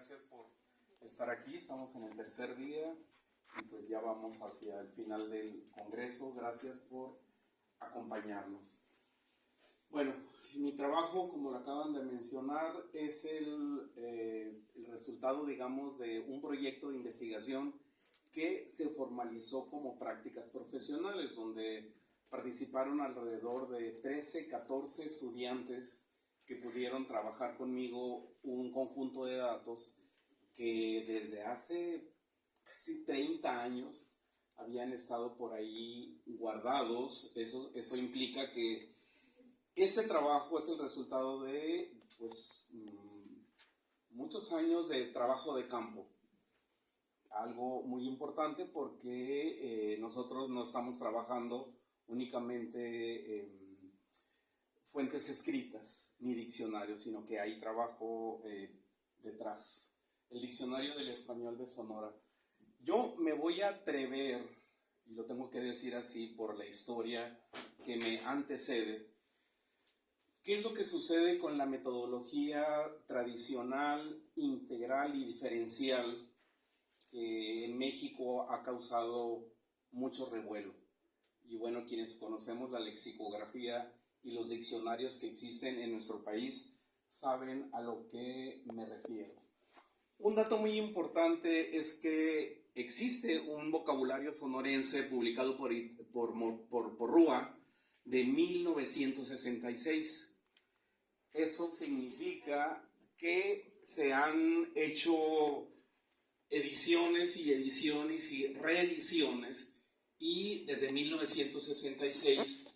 gracias por estar aquí. Estamos en el tercer día y pues ya vamos hacia el final del congreso. Gracias por acompañarnos. Bueno, mi trabajo, como lo acaban de mencionar, es el resultado, digamos, de un proyecto de investigación que se formalizó como prácticas profesionales, donde participaron alrededor de 13, 14 estudiantes que pudieron trabajar conmigo un conjunto de datos que desde hace casi 30 años habían estado por ahí guardados. Eso implica que este trabajo es el resultado de muchos años de trabajo de campo. Algo muy importante porque nosotros no estamos trabajando únicamente en fuentes escritas ni diccionarios, sino que hay trabajo detrás. El diccionario del español de Sonora. Yo me voy a atrever, y lo tengo que decir así por la historia que me antecede, ¿qué es lo que sucede con la metodología tradicional, integral y diferencial que en México ha causado mucho revuelo? Y bueno, quienes conocemos la lexicografía y los diccionarios que existen en nuestro país saben a lo que me refiero. Un dato muy importante es que existe un vocabulario sonorense publicado por Rúa de 1966. Eso significa que se han hecho ediciones y ediciones y reediciones, y desde 1966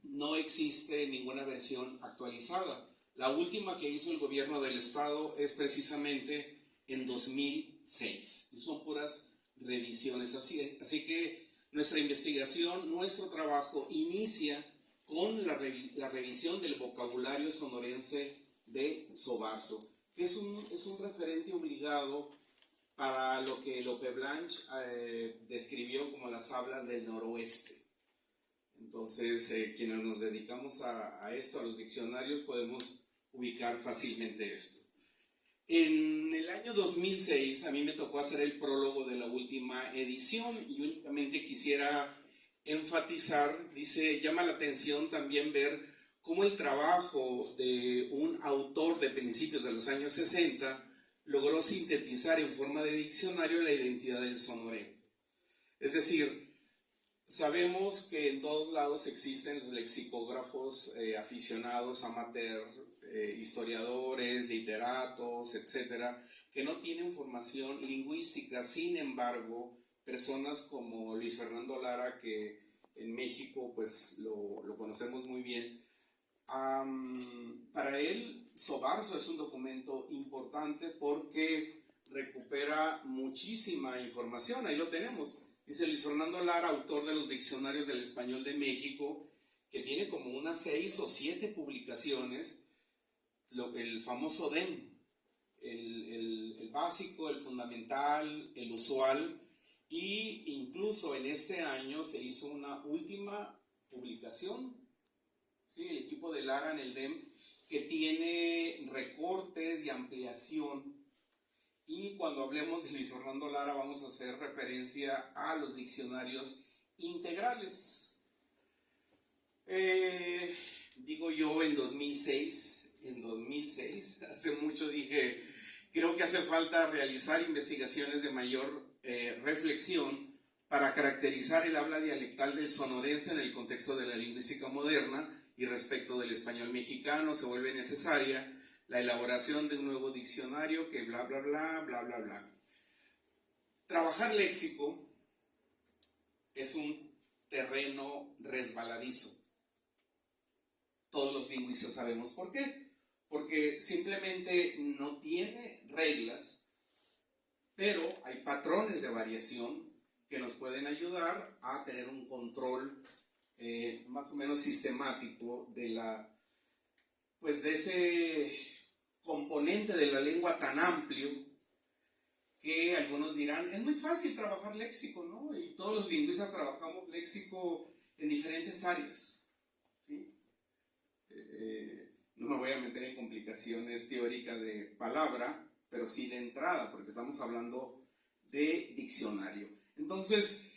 no existe ninguna versión actualizada. La última que hizo el gobierno del estado es precisamente en 2006, y son puras revisiones. Así que nuestra investigación, nuestro trabajo inicia con la revisión del vocabulario sonorense de Sobarzo, que es un referente obligado para lo que Lope Blanche describió como las hablas del noroeste. Entonces, quienes nos dedicamos a esto, a los diccionarios, podemos ubicar fácilmente esto. En el año 2006 a mí me tocó hacer el prólogo de la última edición, y únicamente quisiera enfatizar, llama la atención también ver cómo el trabajo de un autor de principios de los años 60 logró sintetizar en forma de diccionario la identidad del sonorense. Es decir, sabemos que en todos lados existen lexicógrafos aficionados, amateur, historiadores, literatos, etcétera, que no tienen formación lingüística. Sin embargo, personas como Luis Fernando Lara, que en México pues lo conocemos muy bien, para él Sobarzo es un documento importante porque recupera muchísima información. Ahí lo tenemos. Dice Luis Fernando Lara, autor de los diccionarios del español de México, que tiene como unas 6 o 7 publicaciones, el famoso DEM, el básico, el fundamental, el usual, y incluso en este año se hizo una última publicación, ¿sí? El equipo de Lara en el DEM, que tiene recortes y ampliación. Y cuando hablemos de Luis Fernando Lara vamos a hacer referencia a los diccionarios integrales. Digo yo en 2006, hace mucho dije, creo que hace falta realizar investigaciones de mayor reflexión para caracterizar el habla dialectal del sonorense en el contexto de la lingüística moderna, y respecto del español mexicano se vuelve necesaria la elaboración de un nuevo diccionario que bla, bla, bla, bla, bla, bla. Trabajar léxico es un terreno resbaladizo. Todos los lingüistas sabemos por qué. Porque simplemente no tiene reglas, pero hay patrones de variación que nos pueden ayudar a tener un control más o menos sistemático de ese componente de la lengua tan amplio que algunos dirán, es muy fácil trabajar léxico, ¿no? Y todos los lingüistas trabajamos léxico en diferentes áreas, ¿sí? No me voy a meter en complicaciones teóricas de palabra, pero sí de entrada, porque estamos hablando de diccionario. Entonces,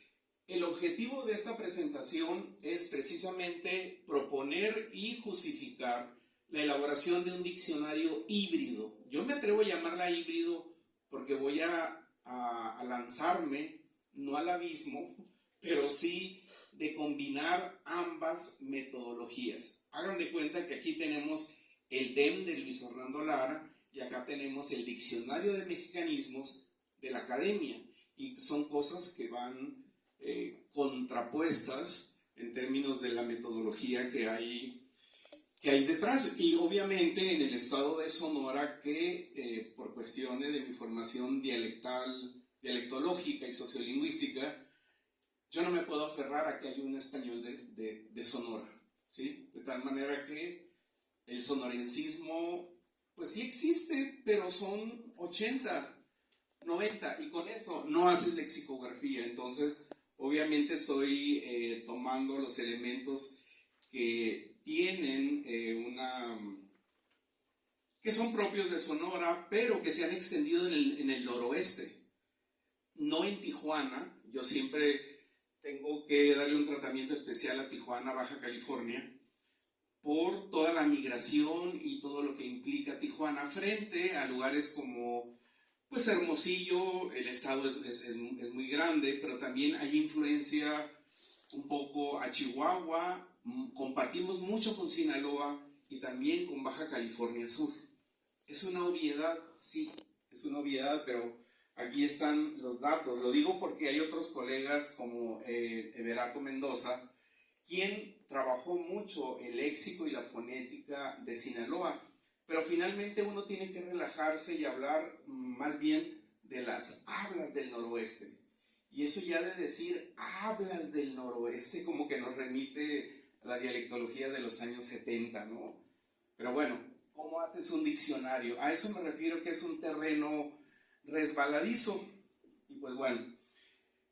el objetivo de esta presentación es precisamente proponer y justificar la elaboración de un diccionario híbrido. Yo me atrevo a llamarla híbrido porque voy a lanzarme, no al abismo, pero sí de combinar ambas metodologías. Hagan de cuenta que aquí tenemos el DEM de Luis Fernando Lara y acá tenemos el Diccionario de Mexicanismos de la Academia, y son cosas que van contrapuestas en términos de la metodología que hay detrás. Y obviamente en el estado de Sonora, que por cuestiones de mi formación dialectológica y sociolingüística, yo no me puedo aferrar a que hay un español de Sonora, ¿sí? De tal manera que el sonorencismo, pues sí existe, pero son 80, 90, y con eso no haces lexicografía. Entonces, obviamente estoy tomando los elementos que tienen que son propios de Sonora, pero que se han extendido en el noroeste, no en Tijuana. Yo siempre tengo que darle un tratamiento especial a Tijuana, Baja California, por toda la migración y todo lo que implica Tijuana frente a lugares como pues Hermosillo. El estado es muy grande, pero también hay influencia un poco a Chihuahua, compartimos mucho con Sinaloa y también con Baja California Sur. Es una obviedad, sí, es una obviedad, pero aquí están los datos. Lo digo porque hay otros colegas como Everato Mendoza, quien trabajó mucho el léxico y la fonética de Sinaloa, pero finalmente uno tiene que relajarse y hablar más bien de las hablas del noroeste. Y eso ya de decir hablas del noroeste como que nos remite a la dialectología de los años 70, ¿no? Pero bueno, ¿cómo haces un diccionario? A eso me refiero, que es un terreno resbaladizo. Y pues bueno,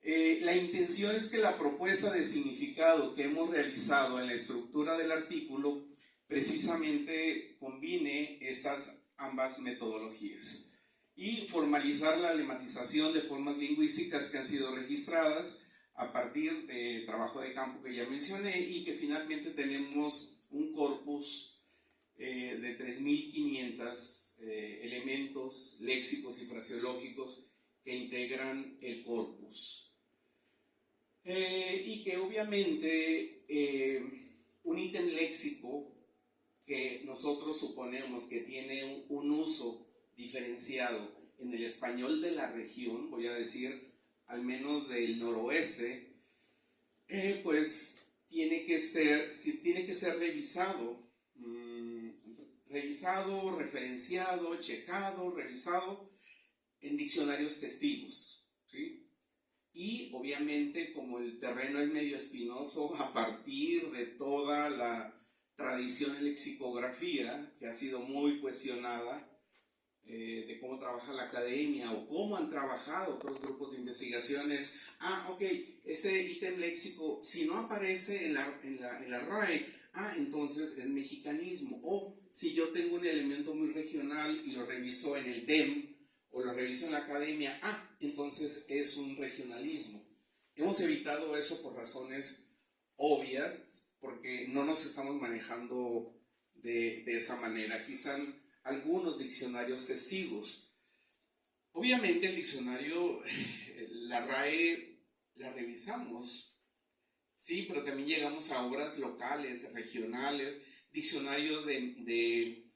la intención es que la propuesta de significado que hemos realizado en la estructura del artículo precisamente combine estas ambas metodologías y formalizar la lematización de formas lingüísticas que han sido registradas a partir de trabajo de campo que ya mencioné, y que finalmente tenemos un corpus de 3.500 elementos léxicos y fraseológicos que integran el corpus. Y que obviamente un ítem léxico que nosotros suponemos que tiene un uso diferenciado en el español de la región, voy a decir al menos del noroeste, pues tiene que ser revisado, referenciado, checado, revisado en diccionarios testigos, ¿sí? Y obviamente, como el terreno es medio espinoso, a partir de toda la tradición en lexicografía, que ha sido muy cuestionada, de cómo trabaja la academia o cómo han trabajado otros grupos de investigaciones. Ok, ese ítem léxico, si no aparece en la RAE, entonces es mexicanismo. O si yo tengo un elemento muy regional y lo reviso en el DEM o lo reviso en la academia, entonces es un regionalismo. Hemos evitado eso por razones obvias, porque no nos estamos manejando de esa manera. Aquí están algunos diccionarios testigos. Obviamente el diccionario, la RAE, la revisamos, sí, pero también llegamos a obras locales, regionales, diccionarios de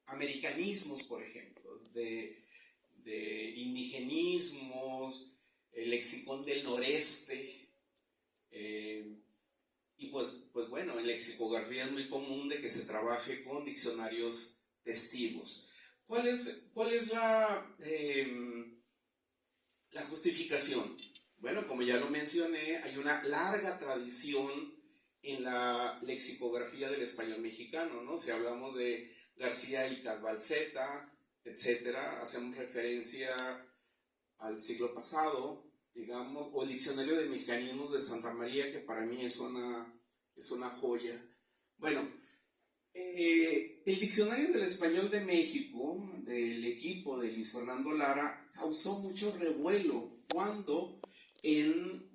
americanismos, por ejemplo, de indigenismos, el lexicón del noreste, y pues bueno, en lexicografía es muy común de que se trabaje con diccionarios testigos. ¿Cuál es la justificación? Bueno, como ya lo mencioné, hay una larga tradición en la lexicografía del español mexicano, ¿no? Si hablamos de García y Casbalceta, etcétera, hacemos referencia al siglo pasado, digamos, o el Diccionario de Mexicanismos de Santa María, que para mí es una joya. Bueno, El diccionario del español de México, del equipo de Luis Fernando Lara, causó mucho revuelo cuando en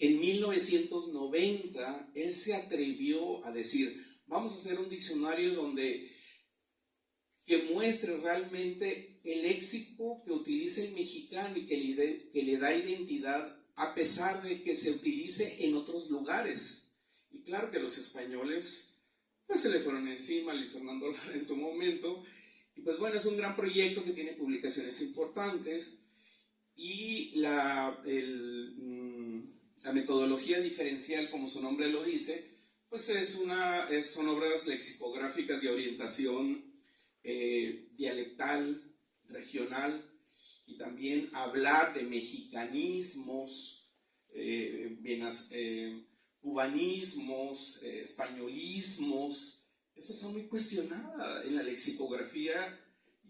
1990 él se atrevió a decir, vamos a hacer un diccionario que muestre realmente el léxico que utiliza el mexicano y que le da identidad a pesar de que se utilice en otros lugares. Y claro que los españoles pues se le fueron encima a Luis Fernando Lara en su momento. Y pues bueno, es un gran proyecto que tiene publicaciones importantes y la metodología diferencial, como su nombre lo dice, pues son obras lexicográficas de orientación dialectal, regional, y también hablar de mexicanismos, cubanismos, españolismos. Eso está muy cuestionada en la lexicografía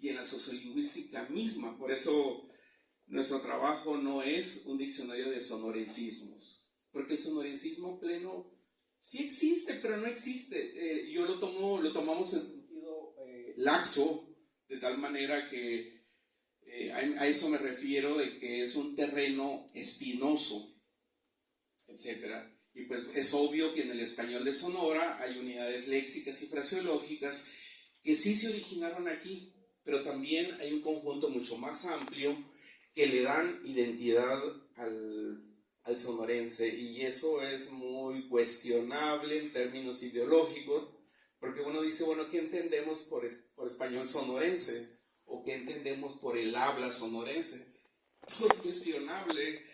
y en la sociolingüística misma. Por eso nuestro trabajo no es un diccionario de sonorencismos, porque el sonorencismo pleno sí existe, pero no existe. Lo tomamos en sentido laxo, de tal manera que a eso me refiero, de que es un terreno espinoso, etcétera. Y pues es obvio que en el español de Sonora hay unidades léxicas y fraseológicas que sí se originaron aquí, pero también hay un conjunto mucho más amplio que le dan identidad al sonorense, y eso es muy cuestionable en términos ideológicos, porque uno dice, bueno, ¿qué entendemos por español sonorense? ¿O qué entendemos por el habla sonorense? Todo es cuestionable.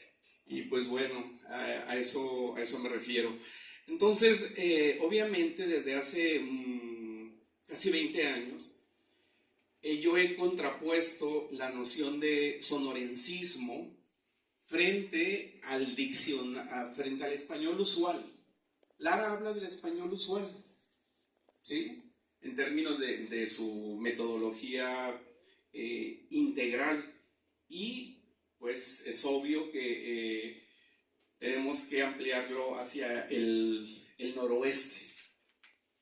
Y pues bueno, a eso me refiero. Entonces, obviamente desde hace casi 20 años, yo he contrapuesto la noción de sonorencismo frente al español usual. Lara habla del español usual, ¿sí? En términos de su metodología integral, y pues es obvio que tenemos que ampliarlo hacia el noroeste.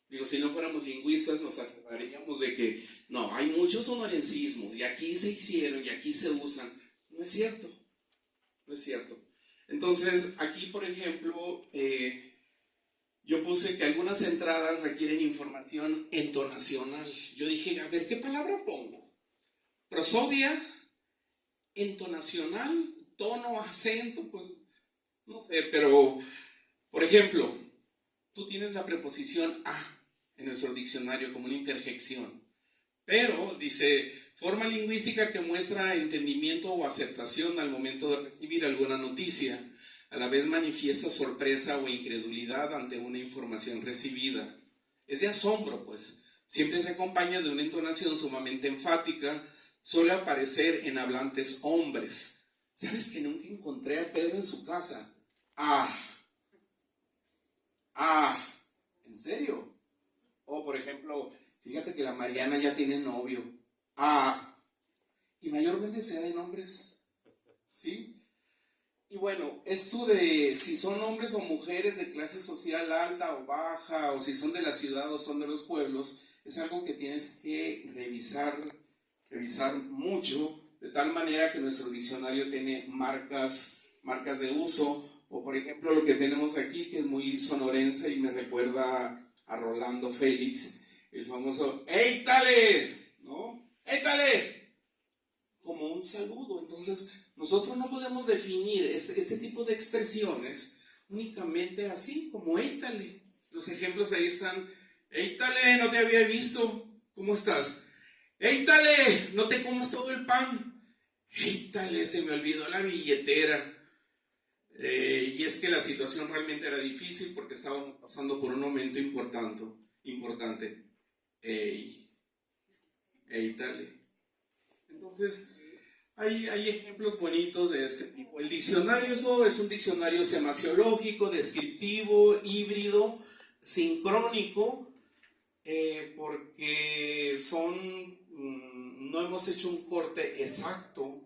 Digo, si no fuéramos lingüistas nos aferraríamos de que no, hay muchos sonorencismos y aquí se hicieron y aquí se usan. No es cierto, no es cierto. Entonces, aquí, por ejemplo, yo puse que algunas entradas requieren información entonacional. Yo dije, a ver, ¿qué palabra pongo? Prosodia, entonacional, tono, acento, pues no sé, pero por ejemplo, tú tienes la preposición a en nuestro diccionario como una interjección, pero dice forma lingüística que muestra entendimiento o aceptación al momento de recibir alguna noticia, a la vez manifiesta sorpresa o incredulidad ante una información recibida. Es de asombro, pues, siempre se acompaña de una entonación sumamente enfática. Suele aparecer en hablantes hombres. ¿Sabes que nunca encontré a Pedro en su casa? ¿En serio? O por ejemplo, fíjate que la Mariana ya tiene novio. Y mayormente se da de nombres, ¿sí? Y bueno, esto de si son hombres o mujeres de clase social alta o baja, o si son de la ciudad o son de los pueblos, es algo que tienes que revisar mucho, de tal manera que nuestro diccionario tiene marcas de uso, o por ejemplo lo que tenemos aquí, que es muy sonorense y me recuerda a Rolando Félix, el famoso ¡Éitale! ¿No? ¡Éitale! Como un saludo. Entonces nosotros no podemos definir este tipo de expresiones únicamente así, como ¡éitale! Los ejemplos ahí están. ¡Éitale! No te había visto. ¿Cómo estás? ¡Éitale! No te comas todo el pan. ¡Éitale! Se me olvidó la billetera. Y es que la situación realmente era difícil porque estábamos pasando por un momento importante. ¡Éitale! Entonces, hay ejemplos bonitos de este tipo. El diccionario es un diccionario semasiológico, descriptivo, híbrido, sincrónico, porque no hemos hecho un corte exacto,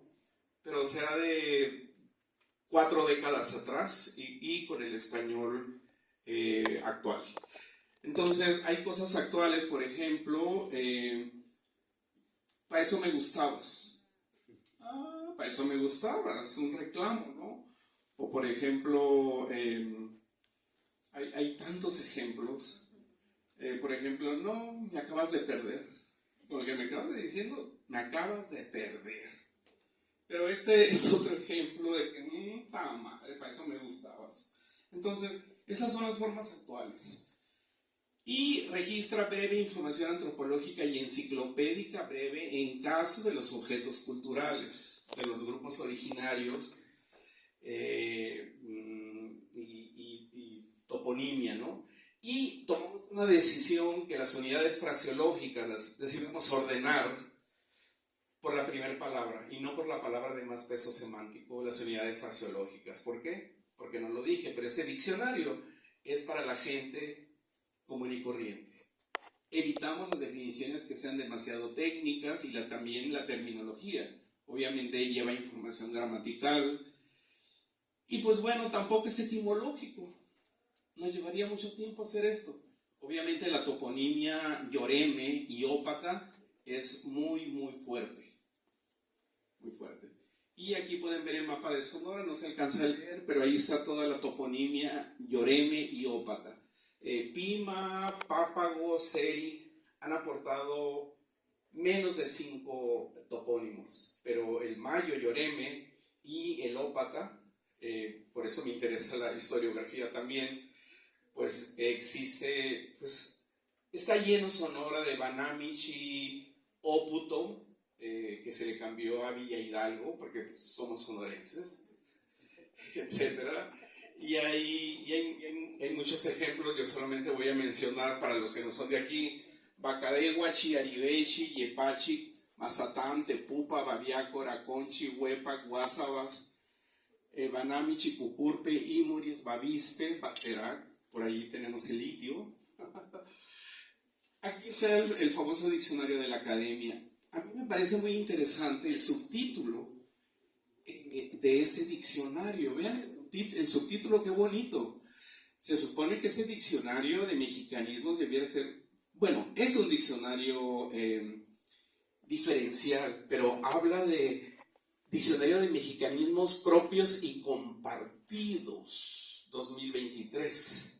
pero será de 4 décadas atrás y con el español actual. Entonces, hay cosas actuales, por ejemplo, para eso me gustabas. Ah, para eso me gustabas, un reclamo, ¿no? O por ejemplo, hay tantos ejemplos. Por ejemplo, no, me acabas de perder. Con lo que me acabas de diciendo, me acabas de perder. Pero este es otro ejemplo de que, madre, para eso me gustabas. Entonces, esas son las formas actuales. Y registra breve información antropológica y enciclopédica breve en caso de los objetos culturales, de los grupos originarios y toponimia, ¿no? Y tomamos una decisión que las unidades fraseológicas las decidimos ordenar por la primera palabra y no por la palabra de más peso semántico, las unidades fraseológicas. ¿Por qué? Porque no lo dije, pero este diccionario es para la gente común y corriente. Evitamos las definiciones que sean demasiado técnicas y también la terminología. Obviamente lleva información gramatical y pues bueno, tampoco es etimológico. Nos llevaría mucho tiempo hacer esto. Obviamente la toponimia Yoreme y Ópata es muy fuerte. Muy fuerte. Y aquí pueden ver el mapa de Sonora, no se alcanza a leer, pero ahí está toda la toponimia Yoreme y Ópata. Pima, Pápago, Seri han aportado menos de 5 topónimos, pero el Mayo, Yoreme y el Ópata, por eso me interesa la historiografía también, pues existe, pues está lleno Sonora de Banamichi, Óputo, que se le cambió a Villa Hidalgo, porque pues, somos sonorenses, etcétera. Y hay muchos ejemplos, yo solamente voy a mencionar para los que no son de aquí: Bacadegua, Chiaribechi, Yepachi, Mazatán, Tepupa, Babiácora, Conchi, Huepa, Guásabas, Banami, Chipucurpe, Imuris, Bavispe, Bacerac, por ahí tenemos el litio. Aquí está el famoso diccionario de la academia. A mí me parece muy interesante el subtítulo de este diccionario. Vean el subtítulo, qué bonito. Se supone que ese diccionario de mexicanismos debiera ser, bueno, es un diccionario diferencial, pero habla de diccionario de mexicanismos propios y compartidos 2023.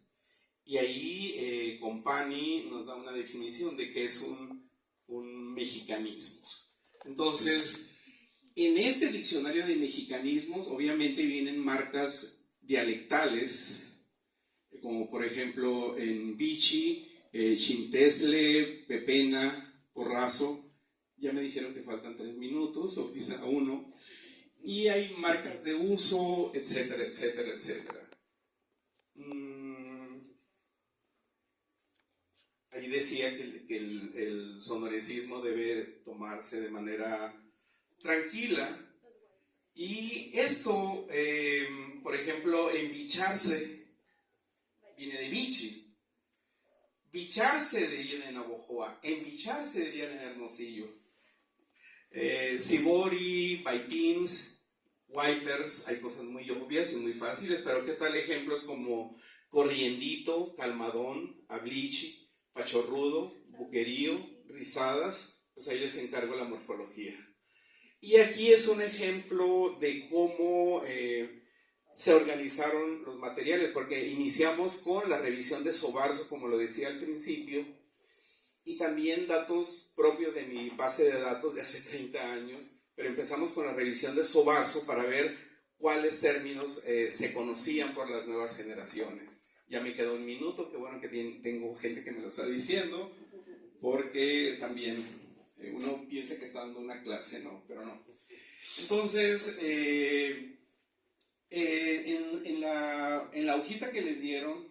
Y ahí Compani nos da una definición de qué es un mexicanismo. Entonces, en este diccionario de mexicanismos, obviamente vienen marcas dialectales, como por ejemplo en Vichy, Chimtesle, Pepena, Porrazo. Ya me dijeron que faltan 3 minutos, o quizá 1. Y hay marcas de uso, etcétera, etcétera, etcétera. Ahí decía que el sonorencismo debe tomarse de manera tranquila. Y esto, por ejemplo, embicharse, viene de bichi. Bicharse dirían en Navojoa, embicharse dirían en Hermosillo. Sibori, Baipins, Wipers, hay cosas muy obvias y muy fáciles, pero ¿qué tal ejemplos como corriendito, calmadón, ablichi, pachorrudo, buquerío, rizadas? Pues ahí les encargo la morfología. Y aquí es un ejemplo de cómo se organizaron los materiales, porque iniciamos con la revisión de Sobarzo, como lo decía al principio, y también datos propios de mi base de datos de hace 30 años, pero empezamos con la revisión de Sobarzo para ver cuáles términos se conocían por las nuevas generaciones. Ya me quedó un minuto, qué bueno que tengo gente que me lo está diciendo, porque también uno piensa que está dando una clase, ¿no? Pero no. Entonces, en la hojita que les dieron,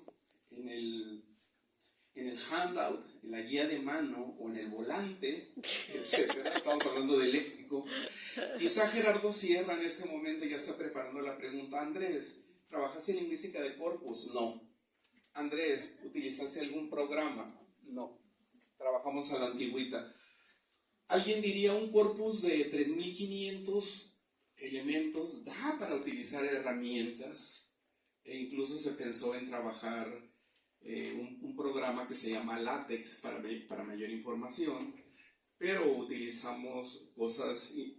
en el handout, en la guía de mano o en el volante, etcétera, estamos hablando de léxico. Quizá Gerardo Sierra en este momento ya está preparando la pregunta: Andrés, ¿trabajaste en lingüística de corpus? No. Andrés, ¿utilizaste algún programa? No. Trabajamos a la antigüita. Alguien diría, un corpus de 3500 elementos da para utilizar herramientas, e incluso se pensó en trabajar un programa que se llama LaTeX para mayor información, pero utilizamos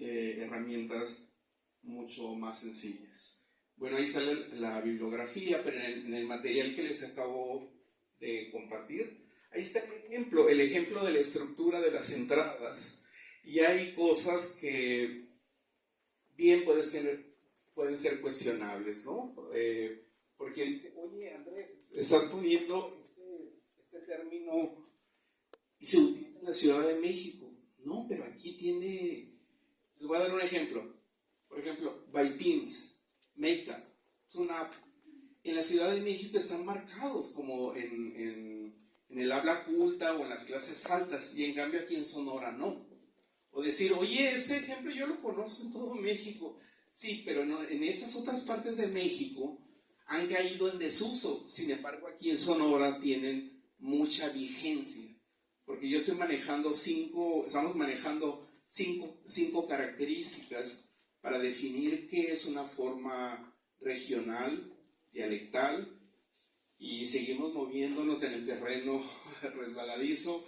herramientas mucho más sencillas. Bueno, ahí sale la bibliografía, pero en el material que les acabo de compartir, ahí está el ejemplo de la estructura de las entradas, y hay cosas que bien pueden ser cuestionables, ¿no? Porque dice, oye Andrés, estás poniendo este término y se utiliza en la Ciudad de México. No, pero aquí les voy a dar un ejemplo. Por ejemplo, by Pins, Makeup, es una app. En la Ciudad de México están marcados como en el habla culta o en las clases altas, y en cambio aquí en Sonora no. O decir, oye, este ejemplo yo lo conozco en todo México. Sí, pero no, en esas otras partes de México han caído en desuso. Sin embargo, aquí en Sonora tienen mucha vigencia. Porque estamos manejando cinco características para definir qué es una forma regional, dialectal, y seguimos moviéndonos en el terreno resbaladizo.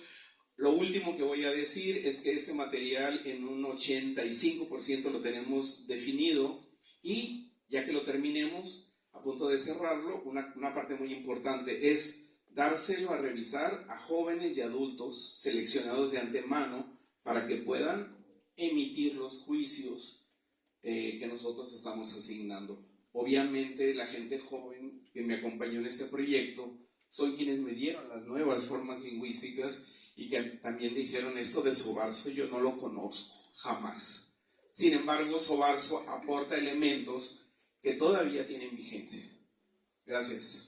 Lo último que voy a decir es que este material en un 85% lo tenemos definido, y ya que lo terminemos, a punto de cerrarlo, una parte muy importante es dárselo a revisar a jóvenes y adultos seleccionados de antemano para que puedan emitir los juicios que nosotros estamos asignando. Obviamente la gente joven que me acompañó en este proyecto son quienes me dieron las nuevas formas lingüísticas y que también dijeron, esto de Sobarzo yo no lo conozco, jamás. Sin embargo, Sobarzo aporta elementos que todavía tienen vigencia. Gracias.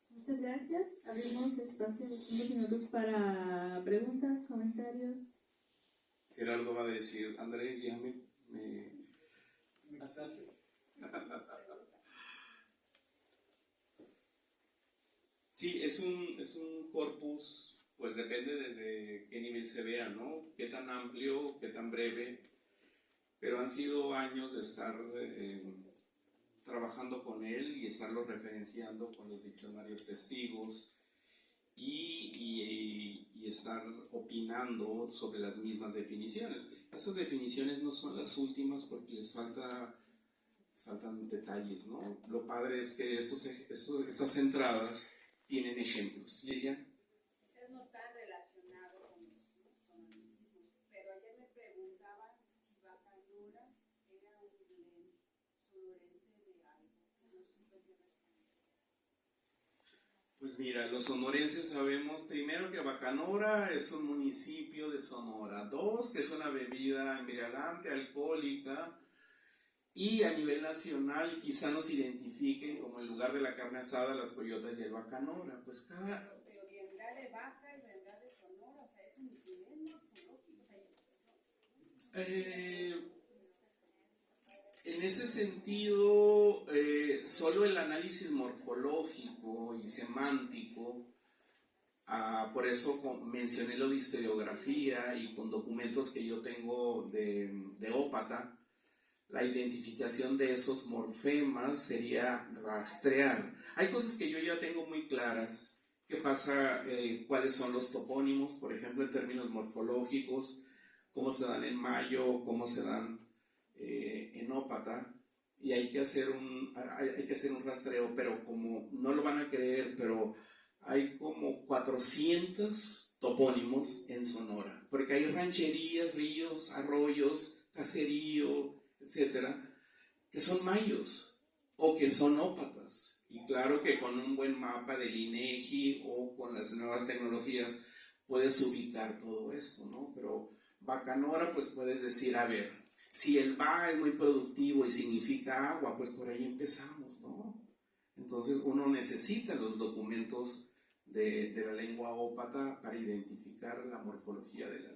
Muchas gracias. Abrimos espacio de 5 minutos para preguntas, comentarios. Gerardo va a decir, Andrés, ya me pasaste. Sí, es un corpus, pues depende desde qué nivel se vea, ¿no? Qué tan amplio, qué tan breve, pero han sido años de estar trabajando con él y estarlo referenciando con los diccionarios testigos y estar opinando sobre las mismas definiciones. Estas definiciones no son las últimas porque les faltan detalles, ¿no? Lo padre es que estas entradas tienen ejemplos. ¿Lilian? Quizás no tan relacionado con los sonoricismos, pero ayer me preguntaban si Bacanora era un sonorense de algo, no supe qué responder. Pues mira, los sonorenses sabemos primero que Bacanora es un municipio de Sonora, 2, que es una bebida embriagante, alcohólica, y a nivel nacional quizá nos identifiquen como el lugar de la carne asada, las coyotas y el Bacanora. Pues Pero vendrá de Baca y vendrá de Sonora, o sea, es un nivel morfológico. En ese sentido, solo el análisis morfológico y semántico, por eso mencioné lo de historiografía y con documentos que yo tengo de Ópata, la identificación de esos morfemas sería rastrear. Hay cosas que yo ya tengo muy claras. ¿Qué pasa? ¿Cuáles son los topónimos? Por ejemplo, en términos morfológicos, cómo se dan en Mayo, cómo se dan en Ópata, y hay que hacer un rastreo, pero como no lo van a creer, pero hay como 400 topónimos en Sonora, porque hay rancherías, ríos, arroyos, caserío, etcétera, que son mayos o que son ópatas. Y claro que con un buen mapa del INEGI o con las nuevas tecnologías puedes ubicar todo esto, ¿no? Pero Bacanora, pues puedes decir, a ver, si el ba es muy productivo y significa agua, pues por ahí empezamos, ¿no? Entonces uno necesita los documentos de la lengua ópata para identificar la morfología de la